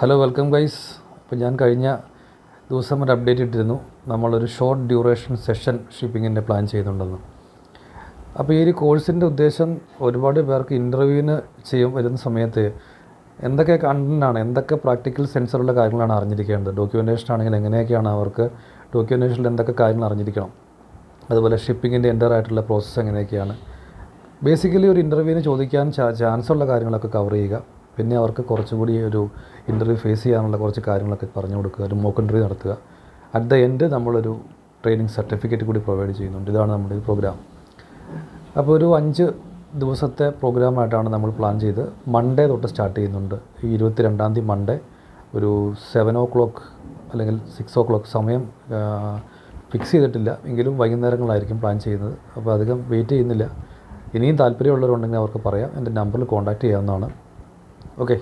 Hello welcome guys. അപ്പോൾ ഞാൻ കഴിഞ്ഞ ദിവസം ഒരു അപ്ഡേറ്റ് ഇട്ടിരുന്നു, നമ്മളൊരു ഷോർട്ട് ഡ്യൂറേഷൻ സെഷൻ ഷിപ്പിങ്ങിൻ്റെ പ്ലാൻ ചെയ്യുന്നുണ്ടെന്ന്. അപ്പോൾ ഈ ഒരു കോഴ്സിൻ്റെ ഉദ്ദേശം ഒരുപാട് പേർക്ക് ഇൻ്റർവ്യൂവിന് വരുന്ന സമയത്ത് എന്തൊക്കെ കണ്ടൻ്റാണ്, എന്തൊക്കെ പ്രാക്ടിക്കൽ സെൻസറുള്ള കാര്യങ്ങളാണ് അറിഞ്ഞിരിക്കേണ്ടത്, ഡോക്യുമെൻറ്റേഷൻ ആണെങ്കിൽ എങ്ങനെയൊക്കെയാണ് അവർക്ക് ഡോക്യുമെൻറ്റേഷനിൽ എന്തൊക്കെ കാര്യങ്ങൾ അറിഞ്ഞിരിക്കണം, അതുപോലെ ഷിപ്പിങ്ങിൻ്റെ ആയിട്ടുള്ള പ്രോസസ്സ് എങ്ങനെയൊക്കെയാണ്, ബേസിക്കലി ഒരു ഇൻ്റർവ്യൂവിന് ചോദിക്കാൻ ചാൻസ് ഉള്ള കാര്യങ്ങളൊക്കെ കവർ ചെയ്യുക. പിന്നെ അവർക്ക് കുറച്ചുകൂടി ഒരു ഇൻ്റർവ്യൂ ഫേസ് ചെയ്യാനുള്ള കുറച്ച് കാര്യങ്ങളൊക്കെ പറഞ്ഞു കൊടുക്കുക, ഒരു മോക്ക് ഇൻ്റർവ്യൂ നടത്തുക. അറ്റ് ദ എൻഡ് നമ്മളൊരു ട്രെയിനിങ് സർട്ടിഫിക്കറ്റ് കൂടി പ്രൊവൈഡ് ചെയ്യുന്നുണ്ട്. ഇതാണ് നമ്മുടെ ഈ പ്രോഗ്രാം. അപ്പോൾ ഒരു 5 ദിവസത്തെ പ്രോഗ്രാമായിട്ടാണ് നമ്മൾ പ്ലാൻ ചെയ്ത് മൺഡേ തൊട്ട് സ്റ്റാർട്ട് ചെയ്യുന്നുണ്ട്. ഈ 22-ാം തീയതി മൺഡേ ഒരു 7 o'clock അല്ലെങ്കിൽ 6 o'clock സമയം ഫിക്സ് ചെയ്തിട്ടില്ല, എങ്കിലും വൈകുന്നേരങ്ങളായിരിക്കും പ്ലാൻ ചെയ്യുന്നത്. അപ്പോൾ അധികം വെയിറ്റ് ചെയ്യുന്നില്ല. ഇനിയും താല്പര്യമുള്ളവരുണ്ടെങ്കിൽ അവർക്ക് പറയാം, എൻ്റെ നമ്പറിൽ കോൺടാക്റ്റ് ചെയ്യാവുന്നതാണ്. ഓക്കെ.